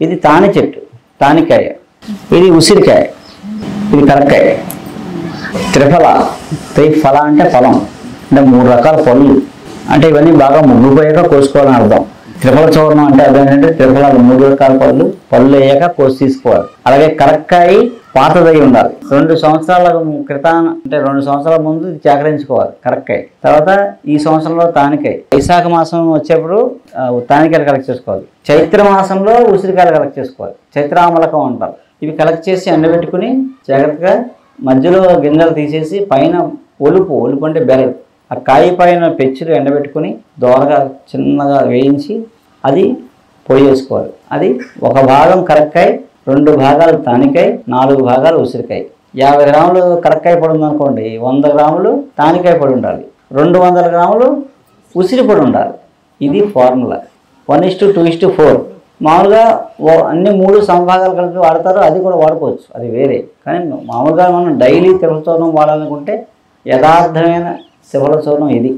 ఇది తాని చెట్టు, తానికాయ. ఇది ఉసిరికాయ, ఇది కరక్కాయ. త్రిఫల, త్రిఫల అంటే ఫలం, అంటే 3 రకాల పళ్ళు. అంటే ఇవన్నీ బాగా ముగ్గుపోయాక కోసుకోవాలని అర్థం. త్రిఫల చూర్ణం అంటే అదేంటంటే త్రిఫలాలు 3 రకాల పళ్ళు అయ్యాక కోసి తీసుకోవాలి. అలాగే కరక్కాయ పాతదై ఉండాలి. 2 సంవత్సరాల క్రితం అంటే 2 సంవత్సరాల ముందు సేకరించుకోవాలి కరక్కాయ. తర్వాత ఈ సంవత్సరంలో తానికాయ. వైశాఖ మాసం వచ్చేప్పుడు తానికాయలు కలెక్ట్ చేసుకోవాలి. చైత్ర మాసంలో ఉసిరికాయలు కలెక్ట్ చేసుకోవాలి. చైత్రామలకం అంటారు. ఇవి కలెక్ట్ చేసి ఎండబెట్టుకుని జాగ్రత్తగా మధ్యలో గింజలు తీసేసి పైన ఒలుపు అంటే బెరడు, ఆ కాయ పైన పెచ్చులు ఎండబెట్టుకుని దోరగా చిన్నగా వేయించి అది పోయేసుకోవాలి. అది 1 భాగం కరక్కాయ, 2 భాగాలు తానికాయ, 4 భాగాలు ఉసిరికాయ. 50 గ్రాములు కరక్కాయ పొడి ఉందనుకోండి, 100 గ్రాములు తానికాయ పొడి ఉండాలి, 200 గ్రాములు ఉసిరి పొడి ఉండాలి. ఇది ఫార్ములా. 1:2:4. మామూలుగా అన్ని 3 సమభాగాలు కలిపి వాడతారు, అది కూడా వాడుకోవచ్చు, అది వేరే. కానీ మామూలుగా మనం డైలీ త్రిఫల చూర్ణం వాడాలనుకుంటే యథార్థమైన త్రిఫల చూర్ణం ఇది.